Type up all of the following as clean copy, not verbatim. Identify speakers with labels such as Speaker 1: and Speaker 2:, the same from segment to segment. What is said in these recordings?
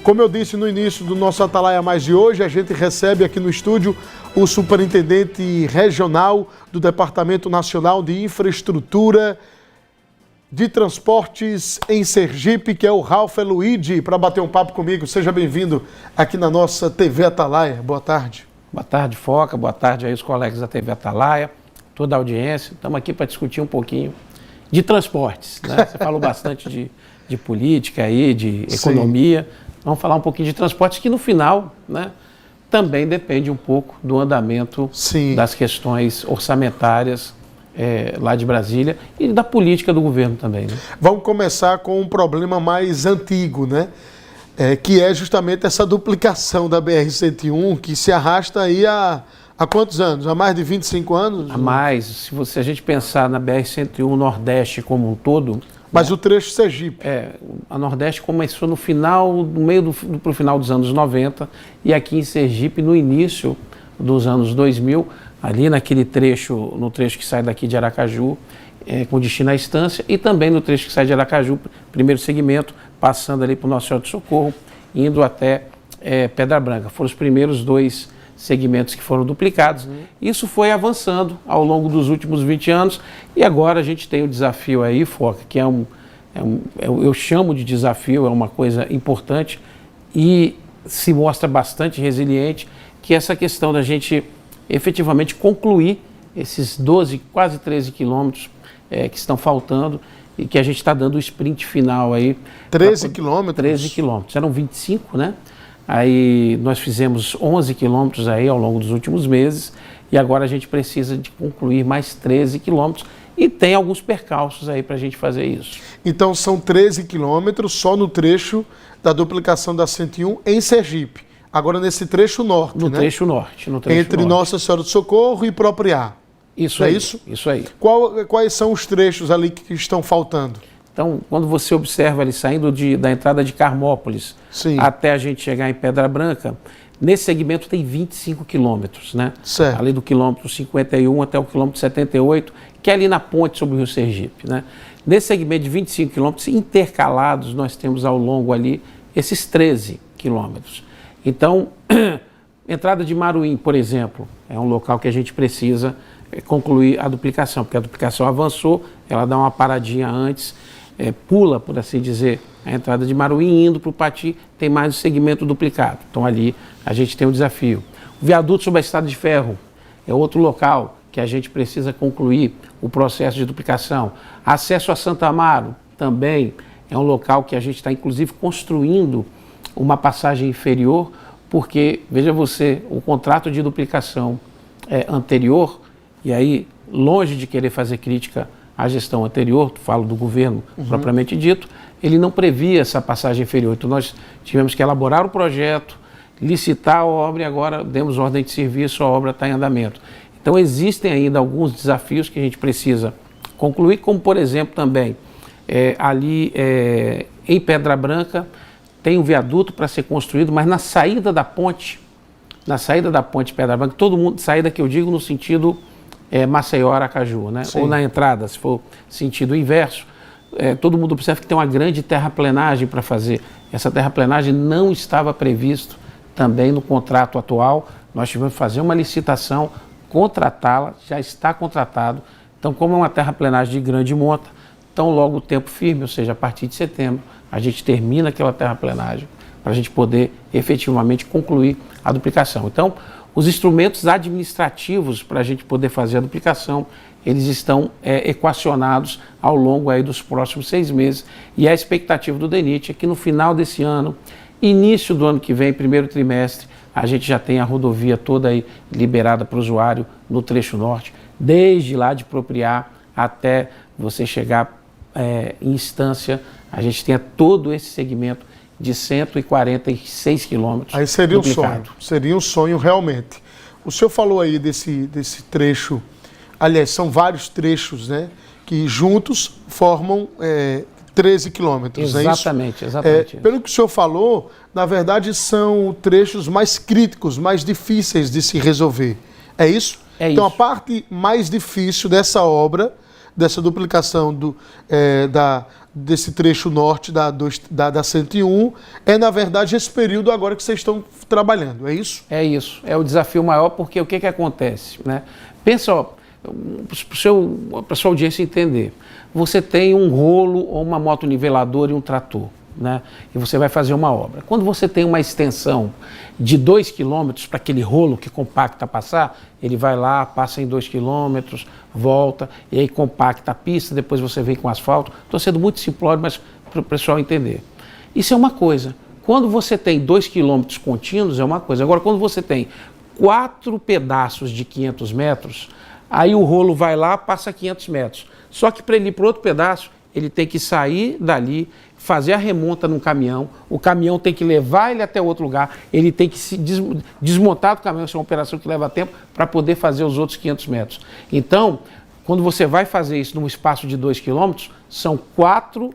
Speaker 1: Como eu disse no início do nosso Atalaia Mais de hoje, a gente recebe aqui no estúdio o superintendente regional do Departamento Nacional de Infraestrutura de Transportes em Sergipe, que é o Ralph Luigi, para bater um papo comigo. Seja bem-vindo aqui na nossa TV Atalaia. Boa tarde.
Speaker 2: Boa tarde, Foca. Boa tarde aí os colegas da TV Atalaia, toda a audiência. Estamos aqui para discutir um pouquinho de transportes, né? Você falou bastante de política aí, de economia. Sim. Vamos falar um pouquinho de transportes, que no final, né, também depende um pouco do andamento das questões orçamentárias lá de Brasília e da política do governo também, né?
Speaker 1: Vamos começar com um problema mais antigo, né? Que é justamente essa duplicação da BR-101, que se arrasta aí há quantos anos? Há mais de 25 anos?
Speaker 2: Há mais. Se a gente pensar na BR-101 Nordeste como um todo...
Speaker 1: Mas o trecho Sergipe.
Speaker 2: A Nordeste começou no meio pro final dos anos 90, e aqui em Sergipe no início dos anos 2000, ali naquele trecho, no trecho que sai daqui de Aracaju, com destino à Estância, e também no trecho que sai de Aracaju, primeiro segmento, passando ali para o Nossa Senhora do Socorro, indo até Pedra Branca. Foram os primeiros dois segmentos que foram duplicados. Isso foi avançando ao longo dos últimos 20 anos, e agora a gente tem o desafio aí, Foca, que eu chamo de desafio, é uma coisa importante e se mostra bastante resiliente, que é essa questão da gente efetivamente concluir esses 12, quase 13 quilômetros que estão faltando, e que a gente está dando o sprint final aí.
Speaker 1: 13 quilômetros?
Speaker 2: 13 quilômetros, eram 25, né? Aí nós fizemos 11 quilômetros aí ao longo dos últimos meses, e agora a gente precisa de concluir mais 13 quilômetros, e tem alguns percalços aí para a gente fazer isso.
Speaker 1: Então são 13 quilômetros só no trecho da duplicação da 101 em Sergipe. Agora nesse trecho norte,
Speaker 2: no
Speaker 1: né?
Speaker 2: Trecho norte. No trecho
Speaker 1: Entre
Speaker 2: norte.
Speaker 1: Nossa Senhora do Socorro e Propriá.
Speaker 2: Isso
Speaker 1: é
Speaker 2: aí,
Speaker 1: isso?
Speaker 2: Isso aí.
Speaker 1: Quais são os trechos ali que estão faltando?
Speaker 2: Então, quando você observa ali saindo da entrada de Carmópolis até a gente chegar em Pedra Branca, nesse segmento tem 25 quilômetros, né?
Speaker 1: Certo.
Speaker 2: Ali do quilômetro 51 até o quilômetro 78, que é ali na ponte sobre o Rio Sergipe, né? Nesse segmento de 25 quilômetros intercalados, nós temos ao longo ali esses 13 quilômetros. Então, entrada de Maruim, por exemplo, é um local que a gente precisa concluir a duplicação, porque a duplicação avançou, ela dá uma paradinha antes, pula, por assim dizer, a entrada de Maruim, indo para o Pati, tem mais o segmento duplicado. Então ali a gente tem um desafio. O viaduto sobre a Estrada de Ferro é outro local que a gente precisa concluir o processo de duplicação. Acesso a Santa Amaro também é um local que a gente está inclusive construindo uma passagem inferior, porque, veja você, o contrato de duplicação anterior, e aí longe de querer fazer crítica à gestão anterior, falo do governo propriamente dito, ele não previa essa passagem inferior. Então nós tivemos que elaborar o projeto, licitar a obra, e agora demos ordem de serviço, a obra está em andamento. Então existem ainda alguns desafios que a gente precisa concluir, como por exemplo também ali em Pedra Branca tem um viaduto para ser construído, mas na saída da ponte Pedra Branca, todo mundo, saída que eu digo no sentido Maceió-Aracaju, né? Ou na entrada, se for sentido inverso, todo mundo observa que tem uma grande terraplenagem para fazer. Essa terraplenagem não estava previsto também no contrato atual. Nós tivemos que fazer uma licitação, contratá-la, já está contratado. Então, como é uma terraplenagem de grande monta, tão logo o tempo firme, ou seja, a partir de setembro, a gente termina aquela terraplenagem para a gente poder efetivamente concluir a duplicação. Então, os instrumentos administrativos para a gente poder fazer a duplicação, eles estão equacionados ao longo aí dos próximos 6 meses, e a expectativa do DENIT é que no final desse ano, início do ano que vem, primeiro trimestre, a gente já tem a rodovia toda aí liberada para o usuário no trecho norte, desde lá de Propriá até você chegar em Estância, a gente tenha todo esse segmento de 146 quilômetros.
Speaker 1: Aí seria
Speaker 2: duplicado.
Speaker 1: seria um sonho realmente. O senhor falou aí desse trecho, aliás, são vários trechos, né, que juntos formam 13 quilômetros,
Speaker 2: exatamente,
Speaker 1: é isso?
Speaker 2: Exatamente.
Speaker 1: Pelo que o senhor falou, na verdade são trechos mais críticos, mais difíceis de se resolver. É isso? Então a parte mais difícil dessa obra, dessa duplicação desse trecho norte da 101, é na verdade esse período agora que vocês estão trabalhando, é isso?
Speaker 2: É isso, é o desafio maior, porque o que acontece, né? Pensa, para a sua audiência entender, você tem um rolo ou uma motoniveladora e um trator, né? E você vai fazer uma obra. Quando você tem uma extensão de 2 km para aquele rolo que compacta passar, ele vai lá, passa em 2 km, volta, e aí compacta a pista, depois você vem com asfalto. Estou sendo muito simplório, mas para o pessoal entender. Isso é uma coisa. Quando você tem 2 km contínuos, é uma coisa. Agora, quando você tem 4 pedaços de 500 metros, aí o rolo vai lá, passa 500 metros. Só que para ele ir para outro pedaço, ele tem que sair dali, fazer a remonta num caminhão, o caminhão tem que levar ele até outro lugar, ele tem que se desmontar do caminhão, isso é uma operação que leva tempo, para poder fazer os outros 500 metros. Então, quando você vai fazer isso num espaço de 2 km, são 4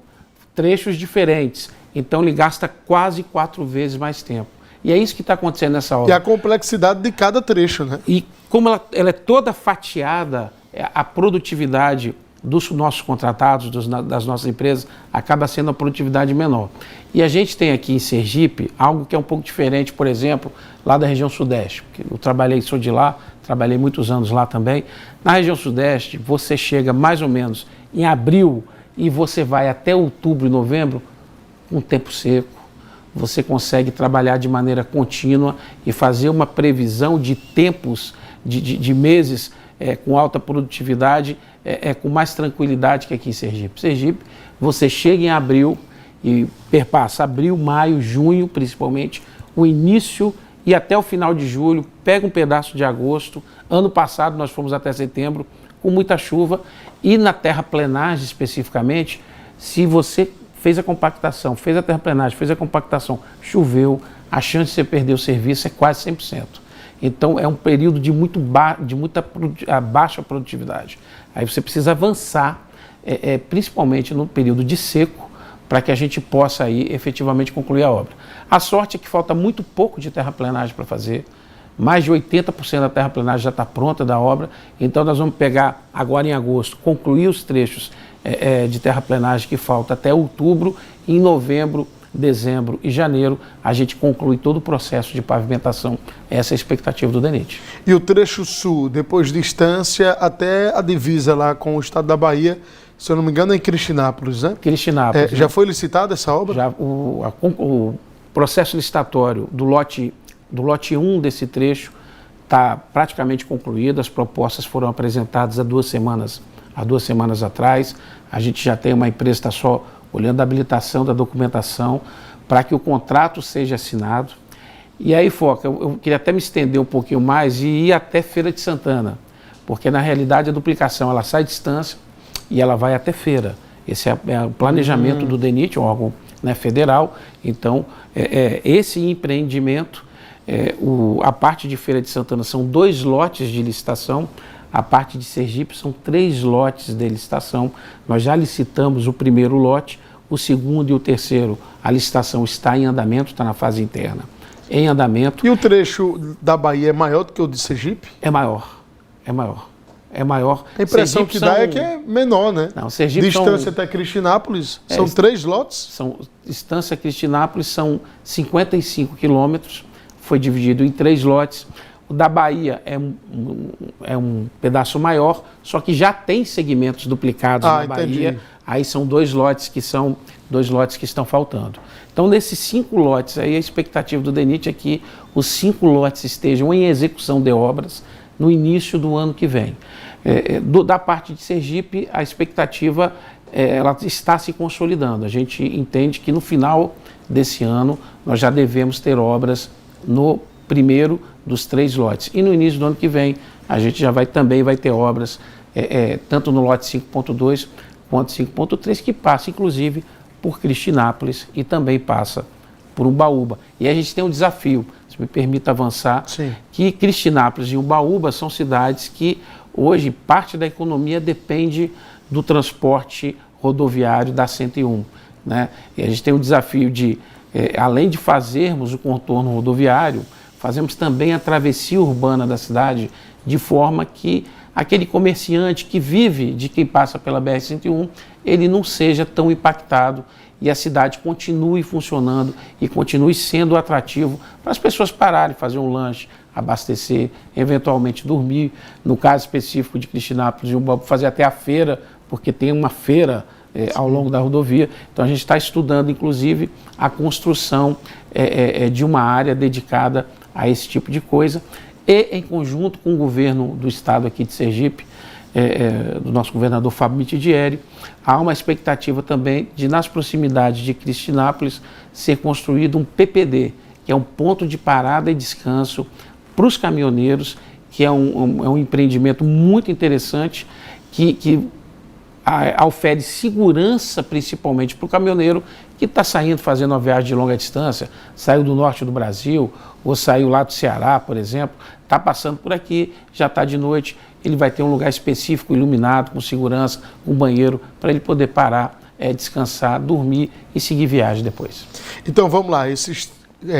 Speaker 2: trechos diferentes. Então, ele gasta quase 4 vezes mais tempo. E é isso que está acontecendo nessa obra.
Speaker 1: E a complexidade de cada trecho, né?
Speaker 2: E como ela é toda fatiada, a produtividade dos nossos contratados, das nossas empresas, acaba sendo a produtividade menor. E a gente tem aqui em Sergipe algo que é um pouco diferente, por exemplo, lá da região sudeste. Eu sou de lá, trabalhei muitos anos lá também. Na região sudeste, você chega mais ou menos em abril e você vai até outubro e novembro com tempo seco. Você consegue trabalhar de maneira contínua e fazer uma previsão de tempos, de meses com alta produtividade, com mais tranquilidade que aqui em Sergipe. Sergipe, você chega em abril e perpassa abril, maio, junho, principalmente, o início e até o final de julho, pega um pedaço de agosto. Ano passado nós fomos até setembro com muita chuva e na terraplenagem especificamente, se você fez a compactação, fez a terraplenagem, fez a compactação, choveu, a chance de você perder o serviço é quase 100%. Então, é um período de muita baixa produtividade. Aí você precisa avançar, principalmente no período de seco, para que a gente possa aí efetivamente concluir a obra. A sorte é que falta muito pouco de terraplenagem para fazer. Mais de 80% da terraplenagem já está pronta da obra. Então, nós vamos pegar agora em agosto, concluir os trechos de terraplenagem que falta até outubro. Em novembro, dezembro e janeiro, a gente conclui todo o processo de pavimentação. Essa é a expectativa do DENIT.
Speaker 1: E o trecho sul, depois de Estância até a divisa lá com o estado da Bahia, se eu não me engano é em Cristinápolis, né?
Speaker 2: Cristinápolis.
Speaker 1: Já foi licitada essa obra?
Speaker 2: Já, o processo licitatório do lote 1 desse trecho está praticamente concluído. As propostas foram apresentadas há 2 semanas atrás. A gente já tem uma empresa que está só olhando a habilitação da documentação para que o contrato seja assinado. E aí, Foca, eu queria até me estender um pouquinho mais e ir até Feira de Santana, porque na realidade a duplicação ela sai de Estância e ela vai até Feira. Esse é o planejamento do DENIT, um órgão, né, federal. Então, esse empreendimento, a parte de Feira de Santana são 2 lotes de licitação. A parte de Sergipe são 3 lotes de licitação. Nós já licitamos o primeiro lote, o segundo e o terceiro, a licitação está em andamento, está na fase interna, em andamento.
Speaker 1: E o trecho da Bahia é maior do que o de Sergipe?
Speaker 2: É maior.
Speaker 1: A impressão que dá é que é menor, né?
Speaker 2: Não, Sergipe
Speaker 1: Distância até Cristinápolis, são 3 lotes?
Speaker 2: Distância a Cristinápolis são 55 quilômetros, foi dividido em 3 lotes. O da Bahia é um pedaço maior, só que já tem segmentos duplicados na Bahia.
Speaker 1: Entendi.
Speaker 2: Aí são 2 lotes que estão faltando. Então, nesses 5 lotes, aí a expectativa do DENIT é que os 5 lotes estejam em execução de obras no início do ano que vem. Da parte de Sergipe, a expectativa ela está se consolidando. A gente entende que no final desse ano nós já devemos ter obras no primeiro dos 3 lotes. E no início do ano que vem, a gente também vai ter obras, tanto no lote 5.2 quanto 5.3, que passa, inclusive, por Cristinápolis e também passa por Umbaúba. E a gente tem um desafio, se me permita avançar,
Speaker 1: Sim.
Speaker 2: que Cristinápolis e Umbaúba são cidades que, hoje, parte da economia depende do transporte rodoviário da 101. Né? E a gente tem um desafio de, além de fazermos o contorno rodoviário, fazemos também a travessia urbana da cidade, de forma que aquele comerciante que vive de quem passa pela BR-101, ele não seja tão impactado e a cidade continue funcionando e continue sendo atrativo para as pessoas pararem, fazer um lanche, abastecer, eventualmente dormir. No caso específico de Cristinápolis, fazer até a feira, porque tem uma feira ao longo da rodovia. Então a gente está estudando, inclusive, a construção de uma área dedicada a esse tipo de coisa. E em conjunto com o governo do estado aqui de Sergipe, do nosso governador Fábio Mitidieri, há uma expectativa também de, nas proximidades de Cristinápolis, ser construído um PPD, que é um ponto de parada e descanso para os caminhoneiros, que é um empreendimento muito interessante, que ofere segurança principalmente para o caminhoneiro que está saindo, fazendo uma viagem de longa distância, saiu do norte do Brasil, ou saiu lá do Ceará, por exemplo, está passando por aqui, já está de noite, ele vai ter um lugar específico, iluminado, com segurança, com banheiro, para ele poder parar, descansar, dormir e seguir viagem depois.
Speaker 1: Então vamos lá, esses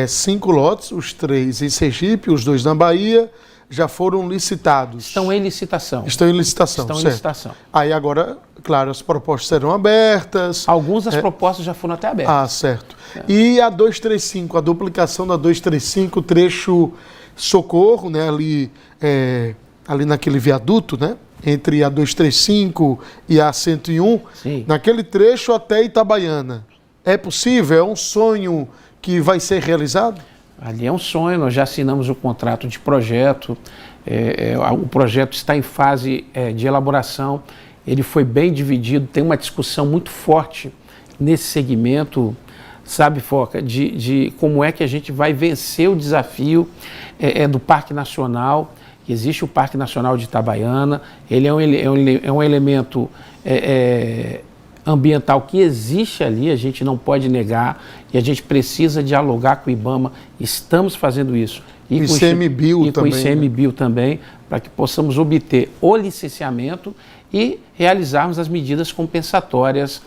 Speaker 1: 5 lotes, os 3 em Sergipe, os 2 na Bahia, já foram licitados.
Speaker 2: Estão em licitação.
Speaker 1: Estão em licitação,
Speaker 2: Estão
Speaker 1: certo.
Speaker 2: em licitação.
Speaker 1: Aí agora, claro, as propostas serão abertas.
Speaker 2: Algumas das propostas já foram até abertas.
Speaker 1: Ah, certo. E a 235, a duplicação da 235, trecho Socorro, né, ali naquele viaduto, né, entre a 235 e a 101,
Speaker 2: Sim.
Speaker 1: naquele trecho até Itabaiana. É possível? É um sonho que vai ser realizado?
Speaker 2: Ali é um sonho, nós já assinamos o contrato de projeto, o projeto está em fase de elaboração, ele foi bem dividido, tem uma discussão muito forte nesse segmento, sabe, Foca, de como é que a gente vai vencer o desafio do Parque Nacional. Existe o Parque Nacional de Itabaiana, ele é um elemento ambiental que existe ali, a gente não pode negar, e a gente precisa dialogar com o IBAMA, estamos fazendo isso.
Speaker 1: E com o ICMBio também.
Speaker 2: Com o ICMBio também, para que possamos obter o licenciamento e realizarmos as medidas compensatórias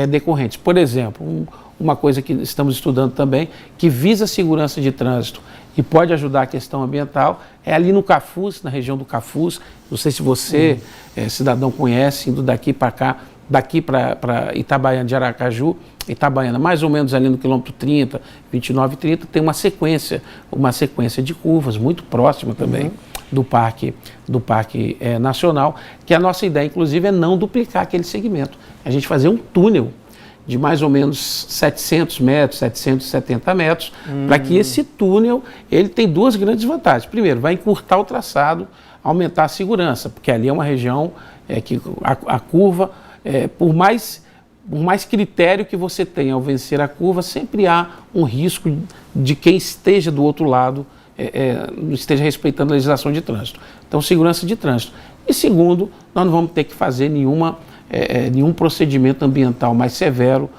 Speaker 2: decorrentes. Por exemplo, uma coisa que estamos estudando também, que visa a segurança de trânsito e pode ajudar a questão ambiental, é ali no Cafuz, na região do Cafuz. Não sei se você, cidadão, conhece, indo daqui para cá, daqui para Itabaiana de Aracaju, Itabaiana, mais ou menos ali no quilômetro 30, 29 e 30, tem uma sequência de curvas muito próxima também do Parque Nacional, que a nossa ideia, inclusive, é não duplicar aquele segmento. A gente fazer um túnel de mais ou menos 700 metros, 770 metros, para que esse túnel, ele tem 2 grandes vantagens. Primeiro, vai encurtar o traçado, aumentar a segurança, porque ali é uma região que a curva, por mais critério que você tenha ao vencer a curva, sempre há um risco de quem esteja do outro lado não esteja respeitando a legislação de trânsito. Então, segurança de trânsito. E segundo, nós não vamos ter que fazer nenhum procedimento ambiental mais severo,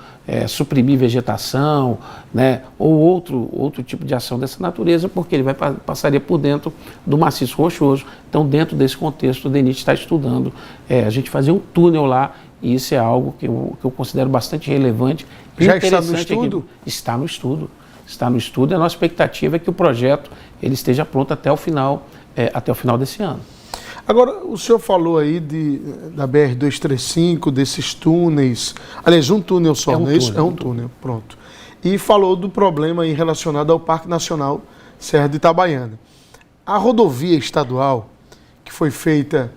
Speaker 2: suprimir vegetação, né, ou outro tipo de ação dessa natureza, porque ele passaria por dentro do maciço rochoso. Então, dentro desse contexto, o DENIT está estudando a gente fazer um túnel lá, e isso é algo que eu considero bastante relevante.
Speaker 1: Já está no estudo?
Speaker 2: Está no estudo. Está no estudo, e a nossa expectativa é que o projeto ele esteja pronto até o final desse ano.
Speaker 1: Agora, o senhor falou aí da BR-235, desses túneis. Aliás, um túnel só, não é isso? É um túnel, pronto. E falou do problema aí relacionado ao Parque Nacional Serra de Itabaiana. A rodovia estadual, que foi feita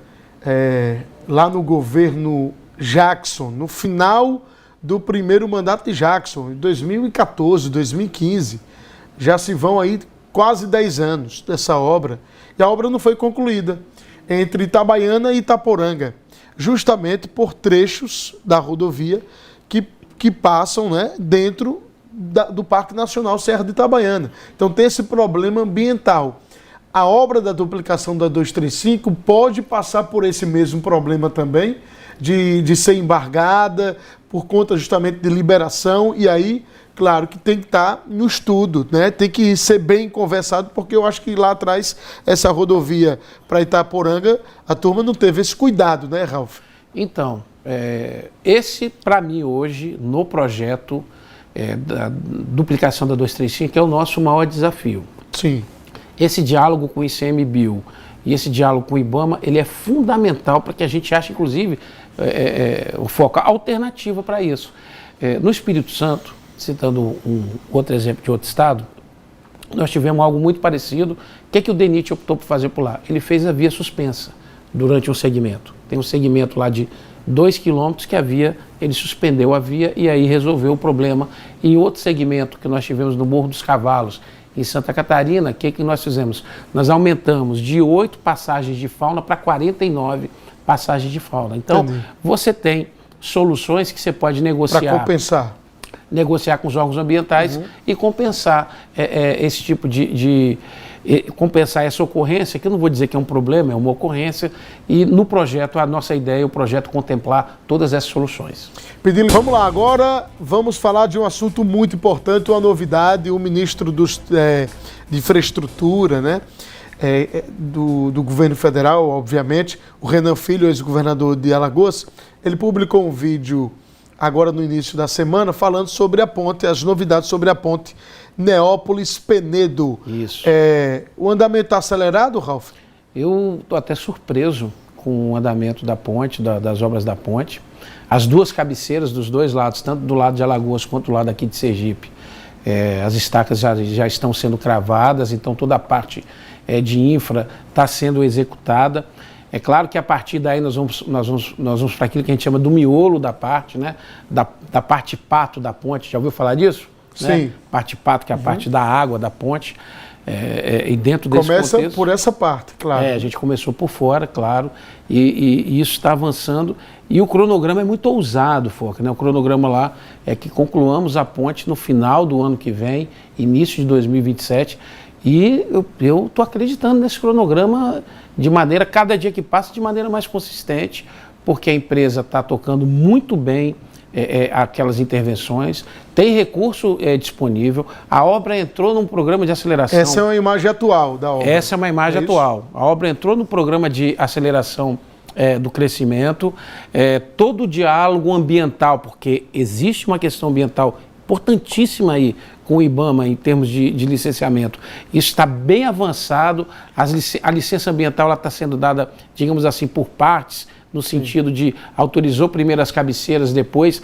Speaker 1: lá no governo Jackson, no final do primeiro mandato de Jackson, em 2014, 2015, já se vão aí quase 10 anos dessa obra, e a obra não foi concluída entre Itabaiana e Itaporanga, justamente por trechos da rodovia que passam, né, dentro do Parque Nacional Serra de Itabaiana. Então tem esse problema ambiental. A obra da duplicação da 235 pode passar por esse mesmo problema também, de ser embargada por conta justamente de liberação, e aí, claro que tem que estar no estudo, né? Tem que ser bem conversado, porque eu acho que lá atrás, essa rodovia para Itaporanga, a turma não teve esse cuidado, né, Ralf?
Speaker 2: Então, esse para mim hoje, no projeto da duplicação da 235, é o nosso maior desafio.
Speaker 1: Sim.
Speaker 2: Esse diálogo com o ICMBio E esse diálogo com o IBAMA, ele é fundamental para que a gente ache, inclusive, o foco, a alternativa para isso. No Espírito Santo, citando outro exemplo de outro estado, nós tivemos algo muito parecido. O que o DENIT optou por fazer por lá? Ele fez a via suspensa durante um segmento. Tem um segmento lá de 2 quilômetros que a via, ele suspendeu a via e aí resolveu o problema. Em outro segmento que nós tivemos no Morro dos Cavalos, em Santa Catarina, o que nós fizemos? Nós aumentamos de 8 passagens de fauna para 49 passagens de fauna. Então, você tem soluções que você pode negociar.
Speaker 1: Para compensar.
Speaker 2: Negociar com os órgãos ambientais e compensar esse tipo compensar essa ocorrência, que eu não vou dizer que é um problema, é uma ocorrência, e no projeto, a nossa ideia é o projeto contemplar todas essas soluções.
Speaker 1: Pedindo, vamos lá, agora vamos falar de um assunto muito importante, uma novidade, o ministro de Infraestrutura, né, do governo federal, obviamente, o Renan Filho, ex-governador de Alagoas, ele publicou um vídeo agora no início da semana, falando sobre a ponte, as novidades sobre a ponte Neópolis-Penedo.
Speaker 2: Isso.
Speaker 1: O andamento está acelerado, Ralf?
Speaker 2: Eu estou até surpreso com o andamento da ponte, das obras da ponte. As duas cabeceiras dos dois lados, tanto do lado de Alagoas quanto do lado aqui de Sergipe, as estacas já estão sendo cravadas, então toda a parte de infra está sendo executada. É claro que a partir daí nós vamos para aquilo que a gente chama do miolo da parte, né? Da parte pato da ponte. Já ouviu falar disso?
Speaker 1: Sim.
Speaker 2: Né? Parte pato, que é a parte da água da ponte. E dentro desse
Speaker 1: começa
Speaker 2: contexto,
Speaker 1: por essa parte, claro.
Speaker 2: A gente começou por fora, claro, e isso está avançando. E o cronograma é muito ousado, Foca, né? O cronograma lá é que concluamos a ponte no final do ano que vem, início de 2027. E eu estou acreditando nesse cronograma de maneira, cada dia que passa, de maneira mais consistente, porque a empresa está tocando muito bem aquelas intervenções, tem recurso disponível, a obra entrou num programa de aceleração.
Speaker 1: Essa é uma imagem atual da obra.
Speaker 2: Essa é uma imagem atual. A obra entrou no programa de aceleração do crescimento, todo o diálogo ambiental, porque existe uma questão ambiental importantíssima aí com o IBAMA em termos de licenciamento. Isso está bem avançado, a licença ambiental está sendo dada, digamos assim, por partes, no sentido de autorizou primeiro as cabeceiras, depois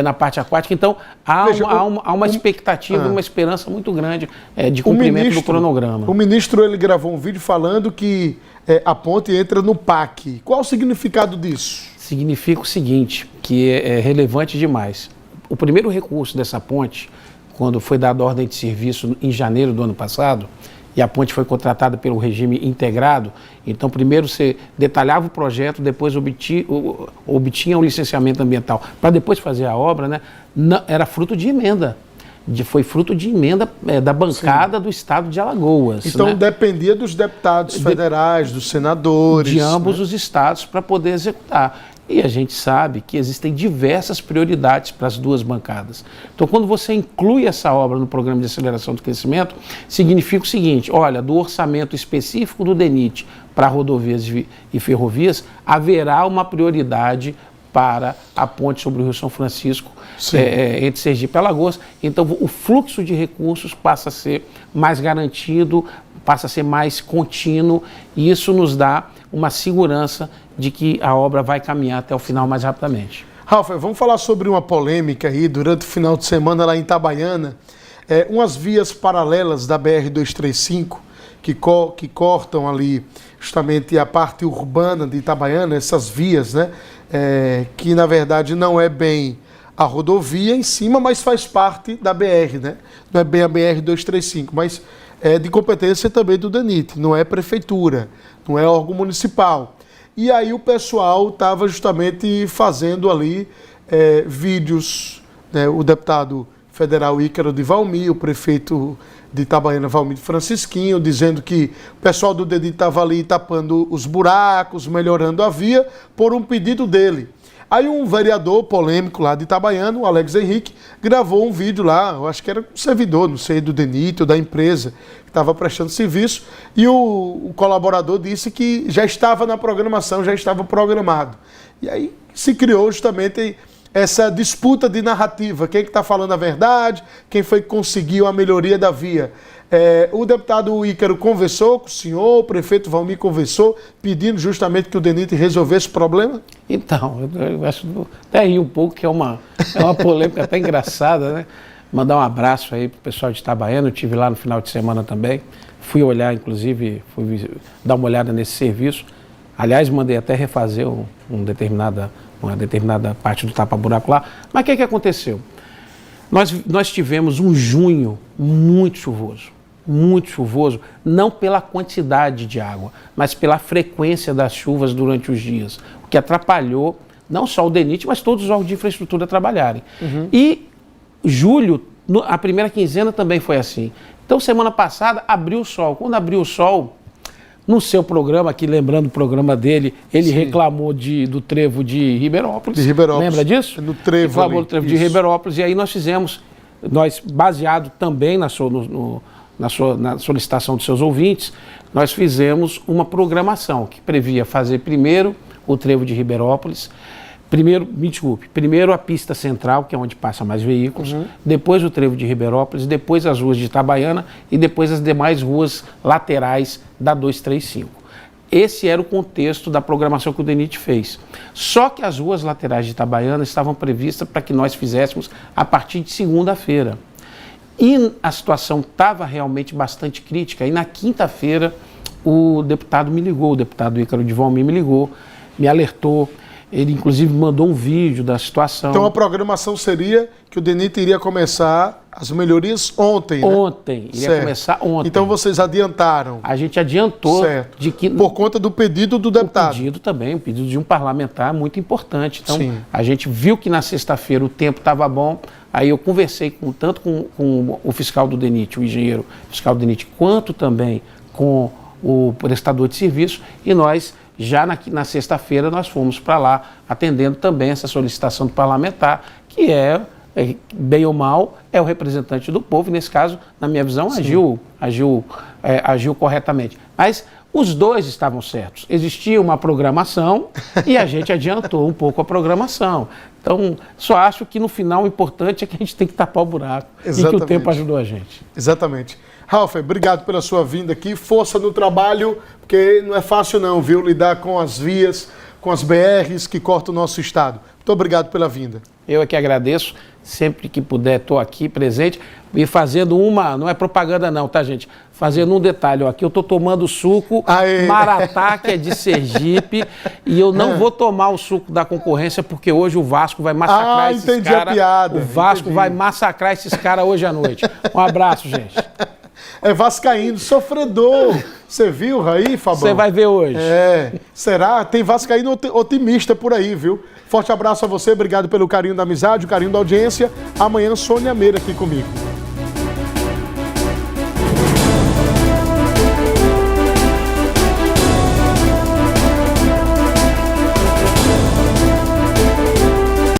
Speaker 2: na parte aquática. Então, há uma expectativa, uma esperança muito grande de cumprimento do cronograma.
Speaker 1: O ministro ele gravou um vídeo falando que a ponte entra no PAC. Qual o significado disso?
Speaker 2: Significa o seguinte, que é relevante demais. O primeiro recurso dessa ponte, quando foi dada a ordem de serviço em janeiro do ano passado, e a ponte foi contratada pelo regime integrado, então primeiro você detalhava o projeto, depois obtinha o licenciamento ambiental, para depois fazer a obra, né? Era fruto de emenda. Foi fruto de emenda da bancada do estado de Alagoas.
Speaker 1: Então,
Speaker 2: né?
Speaker 1: Dependia dos deputados federais, dos senadores.
Speaker 2: De ambos os estados para poder executar. E a gente sabe que existem diversas prioridades para as duas bancadas. Então, quando você inclui essa obra no Programa de Aceleração do Crescimento, significa o seguinte: olha, do orçamento específico do DENIT para rodovias e ferrovias, haverá uma prioridade para a ponte sobre o Rio São Francisco, entre Sergipe e Alagoas. Então, o fluxo de recursos passa a ser mais garantido, passa a ser mais contínuo, e isso nos dá uma segurança de que a obra vai caminhar até o final mais rapidamente.
Speaker 1: Ralf, vamos falar sobre uma polêmica aí durante o final de semana lá em Itabaiana. Umas vias paralelas da BR-235 que cortam ali justamente a parte urbana de Itabaiana, essas vias, né? Que na verdade não é bem a rodovia em cima, mas faz parte da BR, né? Não é bem a BR-235, mas é de competência também do DENIT, não é prefeitura, não é órgão municipal. E aí o pessoal estava justamente fazendo ali vídeos, né? O deputado federal Ícaro de Valmir, o prefeito de Itabaiana, Valmir Francisquinho, dizendo que o pessoal do DENIT estava ali tapando os buracos, melhorando a via, por um pedido dele. Aí um vereador polêmico lá de Itabaiana, o Alex Henrique, gravou um vídeo lá, eu acho que era um servidor, não sei, do DENIT ou da empresa, que estava prestando serviço, e o colaborador disse que já estava na programação, já estava programado. E aí se criou justamente essa disputa de narrativa, quem que está falando a verdade, quem foi que conseguiu a melhoria da via. O deputado Ícaro conversou com o senhor, o prefeito Valmir conversou, pedindo justamente que o DENIT resolvesse o problema?
Speaker 2: Então, eu acho até ri um pouco, que é uma polêmica até engraçada, né? Mandar um abraço aí pro pessoal de Itabaiana, eu estive lá no final de semana também, fui olhar, inclusive, fui dar uma olhada nesse serviço. Aliás, mandei até refazer uma determinada parte do tapa-buraco lá. Mas o que aconteceu? Nós tivemos um junho muito chuvoso, não pela quantidade de água, mas pela frequência das chuvas durante os dias, o que atrapalhou não só o DENIT, mas todos os órgãos de infraestrutura trabalharem. E julho, a primeira quinzena também foi assim. Então, semana passada, abriu o sol. Quando abriu o sol, no seu programa, aqui lembrando o programa dele, ele reclamou do trevo de Ribeirópolis. Lembra disso?
Speaker 1: No trevo.
Speaker 2: Reclamou do trevo de Ribeirópolis. E aí nós fizemos, baseado também na solicitação dos seus ouvintes, nós fizemos uma programação que previa fazer primeiro o trevo de Ribeirópolis, primeiro a pista central, que é onde passa mais veículos, depois o trevo de Ribeirópolis, depois as ruas de Itabaiana e depois as demais ruas laterais da 235. Esse era o contexto da programação que o DENIT fez. Só que as ruas laterais de Itabaiana estavam previstas para que nós fizéssemos a partir de segunda-feira. E a situação estava realmente bastante crítica. E na quinta-feira o deputado me ligou, o deputado Ícaro de Valmir me ligou, me alertou. Ele, inclusive, mandou um vídeo da situação.
Speaker 1: Então, a programação seria que o DENIT iria começar as melhorias ontem, né?
Speaker 2: Ontem, iria começar ontem.
Speaker 1: Então, vocês adiantaram.
Speaker 2: A gente adiantou.
Speaker 1: Certo.
Speaker 2: De que,
Speaker 1: por conta do pedido do deputado.
Speaker 2: O pedido também, o pedido de um parlamentar muito importante. Então, a gente viu que na sexta-feira o tempo estava bom, aí eu conversei tanto com o fiscal do DENIT, o engenheiro fiscal do DENIT, quanto também com o prestador de serviço, e nós... Já na sexta-feira nós fomos para lá, atendendo também essa solicitação do parlamentar, que bem ou mal, é o representante do povo, e nesse caso, na minha visão, agiu corretamente. Mas os dois estavam certos. Existia uma programação e a gente adiantou um pouco a programação. Então, só acho que no final o importante é que a gente tem que tapar o buraco. Exatamente. E que o tempo ajudou a gente.
Speaker 1: Exatamente. Ralf, obrigado pela sua vinda aqui, força no trabalho, porque não é fácil não, viu, lidar com as vias, com as BRs que cortam o nosso estado. Muito obrigado pela vinda.
Speaker 2: Eu é que agradeço, sempre que puder estou aqui presente e fazendo não é propaganda não, tá gente? Fazendo um detalhe, ó, aqui eu estou tomando suco Maratá, que é de Sergipe, e eu não vou tomar o suco da concorrência, porque hoje o Vasco vai massacrar esses caras.
Speaker 1: Entendi a piada.
Speaker 2: O Vasco vai massacrar esses caras hoje à noite. Um abraço, gente.
Speaker 1: É vascaíno, sofredor. Você viu aí, Fabão?
Speaker 2: Você vai ver hoje.
Speaker 1: Será? Tem vascaíno otimista por aí, viu? Forte abraço a você, obrigado pelo carinho da amizade, o carinho da audiência. Amanhã, Sônia Meira aqui comigo.